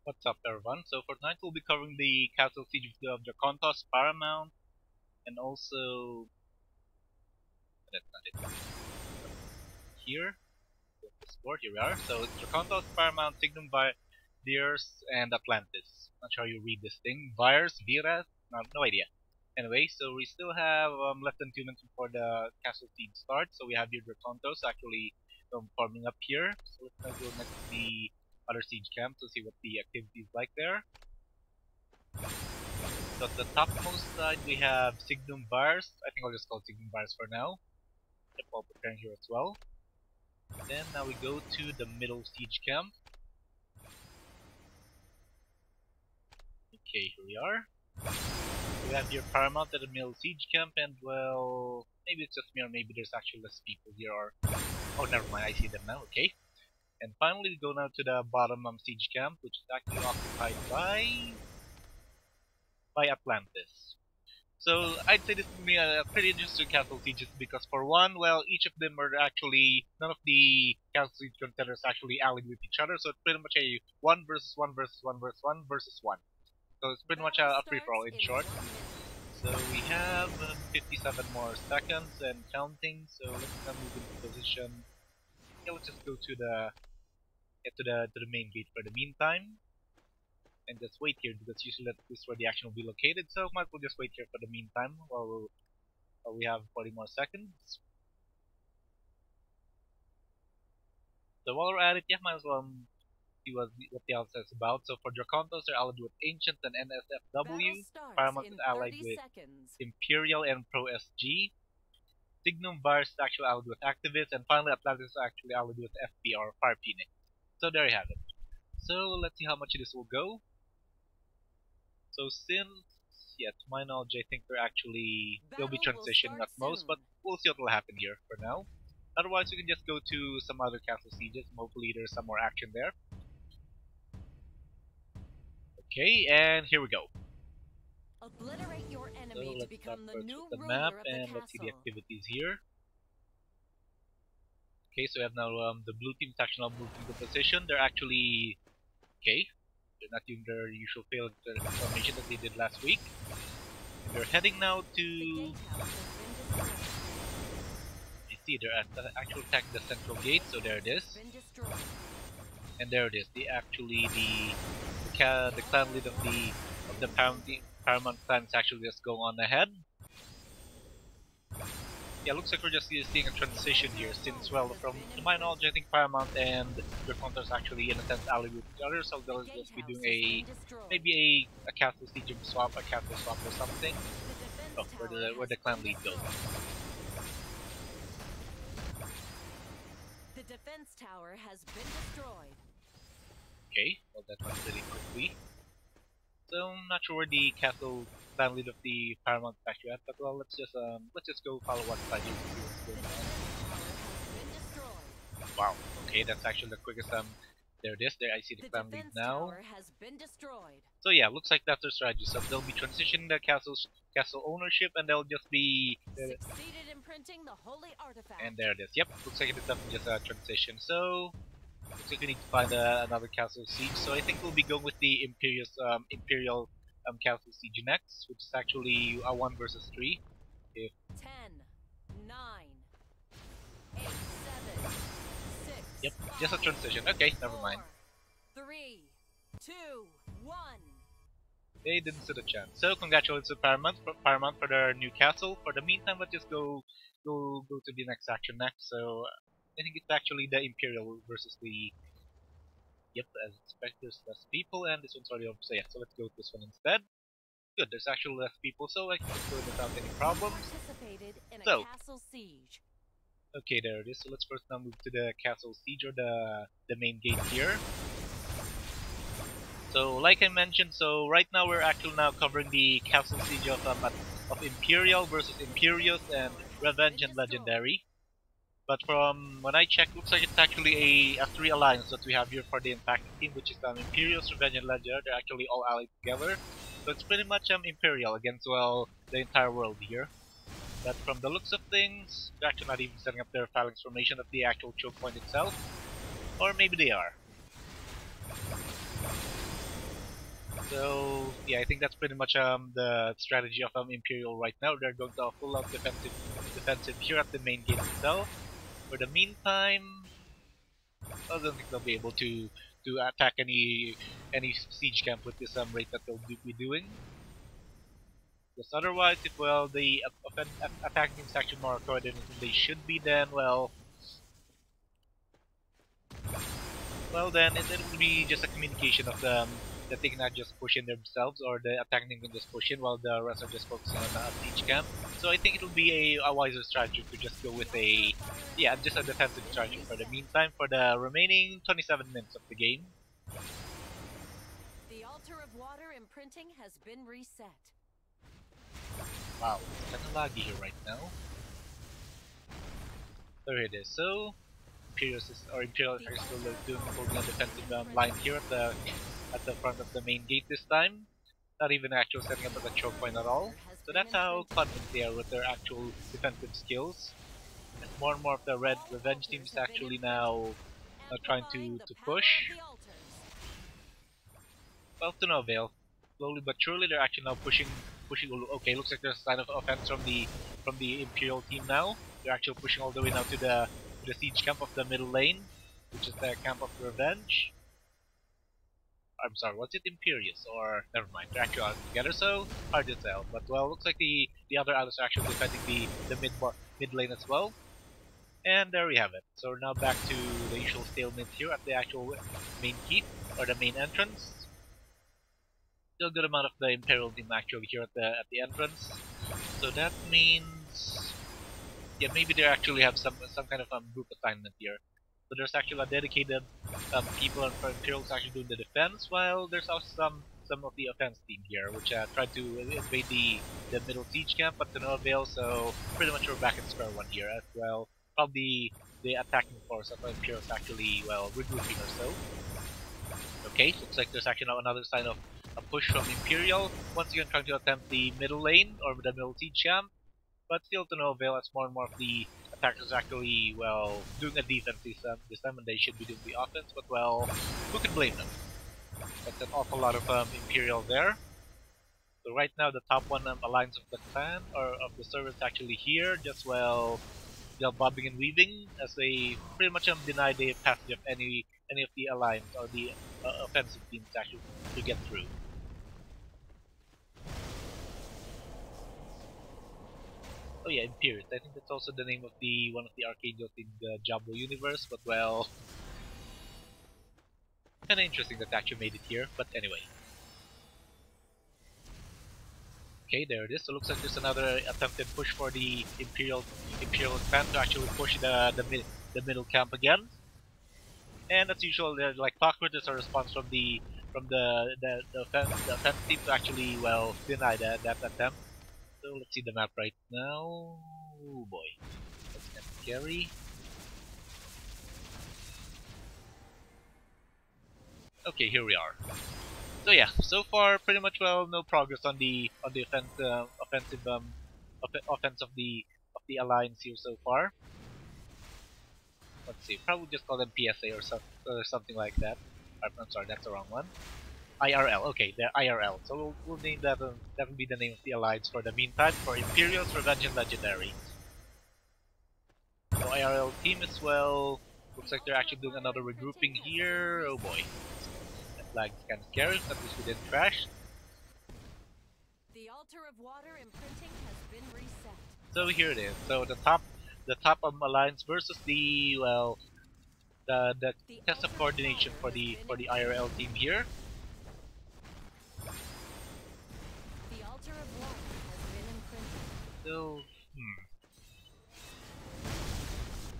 What's up, everyone? So for tonight we'll be covering the Castle Siege of Drakontos, Paramount, and also that's not it. Here, Discord, here we are. So it's Drakontos, Paramount, SignumVires, and Atlantis. Not sure how you read this thing. Vires, Vires, no idea. Anyway, so we still have less than 2 minutes before the Castle Siege starts. So we have here Drakontos actually forming up here. So let's now go next to the other siege camp to see what the activity is like there. So at the topmost side we have SignumVires. I think I'll just call it SignumVires for now. Yep, I'll prepare here as well. Then now we go to the middle siege camp. Okay, here we are. We have here Paramount at the middle siege camp, and well, maybe it's just me or maybe there's actually less people here, or oh, never mind, I see them now. Okay. And finally, we go now to the bottom siege camp, which is actually occupied by Atlantis. So I'd say this is be a pretty interesting Castle Sieges because, for one, well, each of them are actually none of the Castle Siege contenders actually allied with each other, so it's pretty much a 1 versus 1 versus 1 versus 1 versus 1. So it's pretty much a free for all in short. So we have 57 more seconds and counting. So let's now move into position. Yeah, let's just go to the main gate for the meantime, and just wait here because usually this is where the action will be located. So might as well just wait here for the meantime while we have 40 more seconds. So while we're at it, yeah, might as well see what the else is about. So for Drakontos, they're allied with Ancient and NSFW. Paramount is allied with Imperial and Pro SG. SignumVires is actually allied with Activists, and finally Atlantis is actually allied with FP or Fire Phoenix. So there you have it. So let's see how much this will go. So since, yeah, to my knowledge, I think they'll be transitioning at most, but we'll see what will happen here for now. Otherwise, we can just go to some other Castle Sieges, and hopefully there's some more action there. Okay, and here we go. Obliterate your enemy so to become the new the ruler map of the and castle. let's see the activities here. Okay, so we have now the blue team's actually now moved into position. They're actually okay. They're not doing their usual failed formation that they did last week. And they're heading now to. You see, they're actually attacking the central gate. So there it is. And there it is. The clan lead of the Paramount clan is actually just going on ahead. Yeah, looks like we're just seeing a transition here since, well, to my knowledge, I think Paramount and Drakontos actually in a sense allied with each other, so they'll just be doing maybe a Castle Siege swap, a Castle swap or something. Oh, where the clan lead goes. The defense tower has been destroyed. Okay, well that went really quickly. So I'm not sure where the Castle clan lead of the Paramount is actually at, but well, let's just go follow one side here to see what's going on. Wow, okay, that's actually the quickest there it is, there I see the clan lead now. So yeah, looks like that's their strategy. So they'll be transitioning the castle ownership, and they'll just be succeeded in printing the holy artifact. And there it is. Yep, looks like it's definitely just a transition. So looks like we need to find another Castle Siege. So I think we'll be going with the Imperial Castle Siege next, which is actually a 1 versus 3. If 10, 9, 8, 7, 6. Yep, just a transition. Okay, never mind. 3, 2, 1. They didn't stand a chance. So congratulations to Paramount for their new castle. For the meantime, let's just go to the next action next. So I think it's actually the Imperial versus the. Yep, as expected, there's less people, and this one's already over. So yeah, so let's go with this one instead. Good, there's actually less people, so I can just go without any problems. So, Castle Siege. Okay, there it is. So let's first now move to the Castle Siege, or the main gate here. So like I mentioned, so right now we're actually now covering the Castle Siege of Imperial versus Imperius and Revenge and Legendary. But from when I checked, looks like it's actually a 3 alliance that we have here for the attacking team, which is Imperius, Revenge and Legendary. They're actually all allied together. So it's pretty much Imperial against, well, the entire world here. But from the looks of things, they're actually not even setting up their phalanx formation at the actual choke point itself. Or maybe they are. So yeah, I think that's pretty much the strategy of Imperial right now. They're going to full out defensive here at the main gate itself. For the meantime, I don't think they'll be able to attack any siege camp with this rate that they'll be doing. Because otherwise, if well the attack teams actually more coordinated than they should be, then then it will be just a communication of them that they cannot just push in themselves, or the attacking team can just push in while the rest are just focusing on a siege camp. So I think it'll be a wiser strategy to just go with just a defensive strategy for the meantime for the remaining 27 minutes of the game. The altar of water imprinting has been reset. Wow, it's kind of laggy here right now. So here it is. So Imperius Imperial are still holding a defensive line here at the front of the main gate this time. Not even actual setting up as a choke point at all. So that's how confident they are with their actual defensive skills. As more and more of the red revenge team is actually now trying to push. Well, to no avail. Slowly but surely, they're actually now pushing. Okay, looks like there's a sign of offense from the Imperial team now. They're actually pushing all the way now to the siege camp of the middle lane, which is the camp of revenge. I'm sorry, was it Imperius or never mind? They're actually out together, so hard to tell. But well, looks like the other allies are actually defending the mid lane as well. And there we have it. So we're now back to the usual stalemate here at the actual main keep or the main entrance. Still a good amount of the Imperial team actually here at the entrance. So that means yeah, maybe they actually have some kind of group assignment here. So there's actually a dedicated people for Imperial to actually doing the defense, while there's also some of the offense team here, which tried to invade the middle siege camp, but to no avail. So pretty much we're back at square one here as well. Probably the attacking force of Imperial is actually regrouping or so. Okay, looks like there's actually now another sign of a push from Imperial. Once again, trying to attempt the middle lane or the middle siege camp, but still to no avail as more and more of the attackers are actually, doing a defense this time, and they should be doing the offense, but who can blame them? That's an awful lot of Imperial there. So right now, the top one alliance of the clan, or of the service actually here, just bobbing and weaving, as they pretty much deny the passage of any of the alliance or the offensive teams actually to get through. Oh yeah, Imperius. I think that's also the name of the one of the archangels in the Diablo universe, but kinda interesting that they actually made it here, but anyway. Okay, there it is. So looks like there's another attempted push for the Imperial clan to actually push the middle camp again. And as usual, like clockwork, there's a response from the offense team to actually deny that attempt. So let's see the map right now. Oh boy, that's kind of scary. Okay, here we are. So yeah, so far pretty much no progress on the offense of the alliance here so far. Let's see, probably just call them PSA or something like that. I'm sorry, that's the wrong one. IRL, okay, they're IRL. So we'll name that that will be the name of the alliance for the meantime for Imperials, Revenge, and Legendary. So IRL team as well. Looks like they're actually doing another regrouping here. Oh boy. Flag is kind of scary, at least we didn't crash. The altar of water imprinting has been reset. So here it is. So the top alliance versus the the test of coordination for the IRL team here. The altar of water has been imprinted. So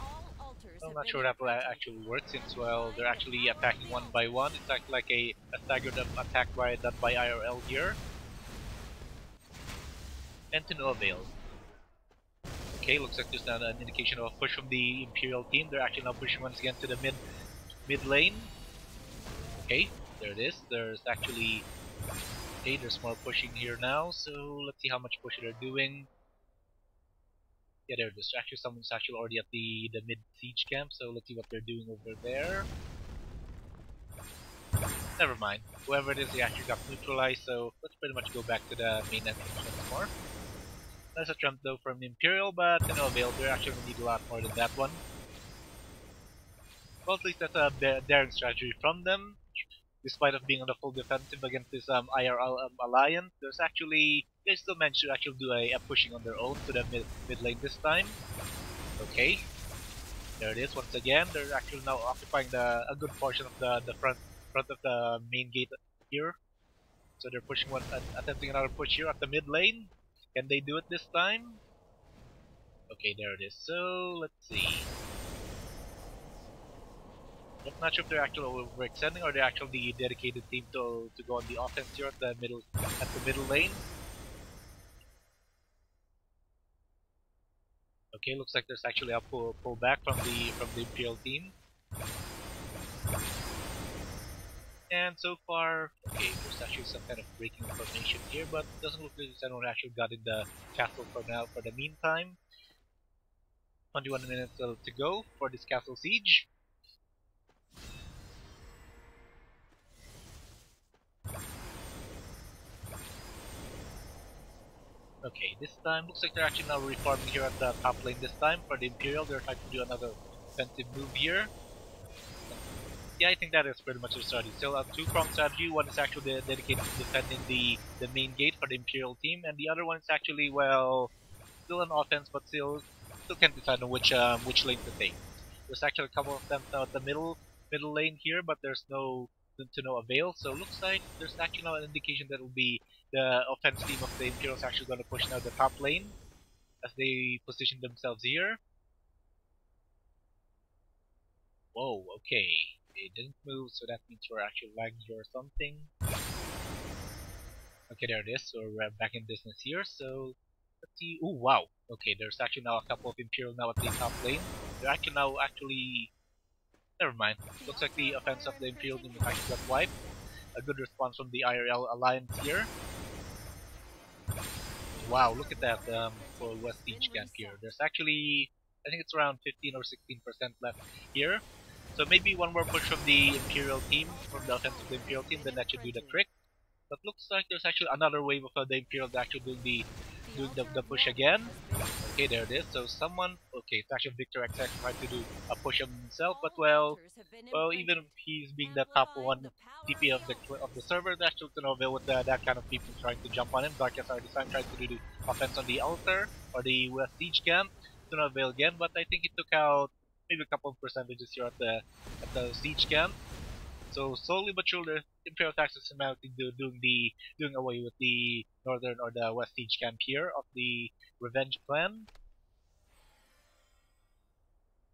All altars I'm have not been sure that will imprinted. actually work since they're actually attacking one by one. It's actually like a staggered attack done by IRL here. And to no avail. Okay, looks like there's now an indication of a push from the Imperial team. They're actually now pushing once again to the mid lane. Okay, there it is. There's actually there's more pushing here now. So let's see how much push they're doing. Yeah, there it is. Actually, someone's actually already at the mid siege camp. So let's see what they're doing over there. Never mind. Whoever it is, he actually got neutralized, so let's pretty much go back to the main entrance once more. Nice attempt though from Imperial, but to no avail. They're actually gonna need a lot more than that one. Well, at least that's a daring strategy from them. Despite of being on the full defensive against this IRL alliance, there's actually they still managed to actually do a pushing on their own to the mid lane this time. Okay, there it is once again. They're actually now occupying a good portion of the front of the main gate here. So they're pushing attempting another push here at the mid lane. Can they do it this time? Okay, there it is. So let's see. I'm not sure if they're actually overextending or they're actually the dedicated team to go on the offense here at the middle lane. Okay, looks like there's actually a pull back from the Imperial team. And so far, okay, there's actually some kind of breaking information here, but it doesn't look like anyone actually got in the castle for now. For the meantime, 21 minutes to go for this castle siege. Okay, this time looks like they're actually now reforming here at the top lane this time for the Imperial. They're trying to do another offensive move here. Yeah, I think that is pretty much their strategy. Still a two-pronged strategy. One is actually dedicated to defending the main gate for the Imperial team, and the other one is actually, well, still an offense, but still can't decide on which lane to take. There's actually a couple of them now at the middle lane here, but there's to no avail. So it looks like there's actually now an indication that will be the offense team of the Imperials actually going to push now the top lane as they position themselves here. Whoa, okay. They didn't move, so that means we're actually lagging here or something. Okay, there it is. So we're back in business here. So let's see. Oh wow. Okay, there's actually now a couple of Imperial now at the top lane. They're actually now never mind. Looks like the offense of the Imperial team actually got wiped. A good response from the IRL alliance here. Wow, look at that for West Siege camp here. There's actually, I think it's around 15 or 16% left here. So maybe one more push from the Imperial team, from the offense of the Imperial team, then that should do the trick. But looks like there's actually another wave of the Imperial that actually doing the push again. Okay, there it is. So someone, okay, it's actually Victor XX trying to do a push on himself, but well, even if he's being the top one TP of the server, that's still to no avail with that kind of people trying to jump on him. Darkest are this time trying to do the offense on the altar or the West Siege camp, to no avail again. But I think he took out maybe a couple of percentages here at the siege camp. So slowly but surely, Imperial Taxes systematically doing away with the northern or the west siege camp here of the Revenge clan.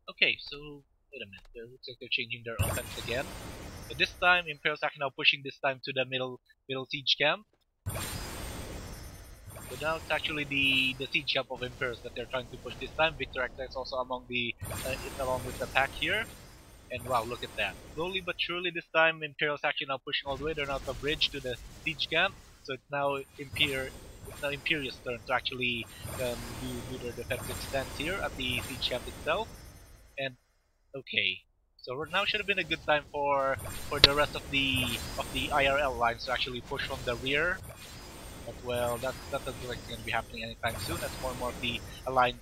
Okay, so wait a minute. It looks like they're changing their offense again. But this time, Imperial's actually now pushing this time to the middle siege camp. So now it's actually the siege camp of Imperials that they're trying to push this time. Victor X is also among it's along with the pack here. And wow, look at that. Slowly but surely this time Imperial's actually now pushing all the way. They're now at the bridge to the siege camp. So it's now Imperius' turn to actually do their defensive stance here at the siege camp itself. And okay. So now should have been a good time for the rest of the IRL lines to actually push from the rear. But well, that doesn't look like it's going to be happening anytime soon. As more and more of the alliance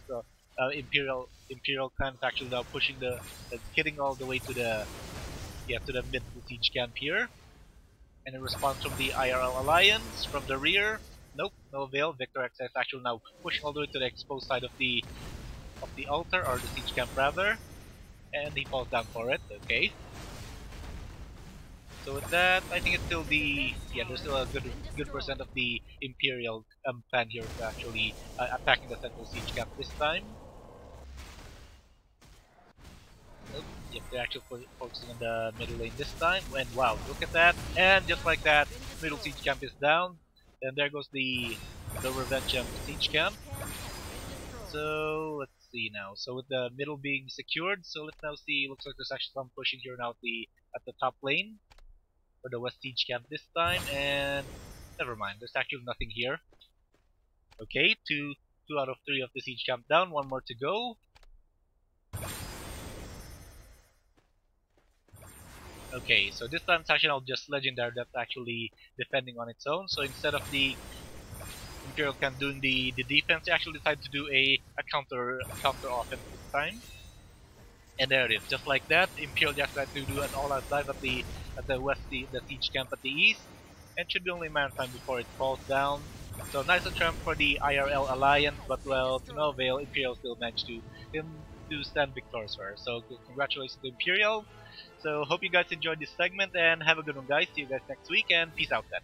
Imperial clans actually now pushing getting all the way to the mid siege camp here. And in response from the IRL alliance from the rear, nope, no avail. Victor X is actually now pushing all the way to the exposed side of the altar or the siege camp rather, and he falls down for it. Okay. So with that, I think it's still there's still a good percent of the Imperial clan here to actually attacking the central siege camp this time. Nope. Yep, they're actually focusing on the middle lane this time. And wow, look at that! And just like that, middle siege camp is down. And there goes the revenge siege camp. So let's see now. So with the middle being secured, so let's now see. Looks like there's actually some pushing here now at the top lane for the West Siege camp this time, and never mind, there's actually nothing here. Okay, two out of three of the siege camp down, one more to go. Okay, so this time it's actually not just legendary that's actually defending on its own. So instead of the Imperial camp doing the defense, they actually decided to do a counter offense this time. And there it is, just like that, Imperial just tried to do an all-out dive at the siege camp at the east, and should be only a matter of time before it falls down. So nice attempt for the IRL alliance, but well, to no avail, Imperial still managed to stand victorious for her. So congratulations to Imperial. So hope you guys enjoyed this segment and have a good one, guys. See you guys next week and peace out then.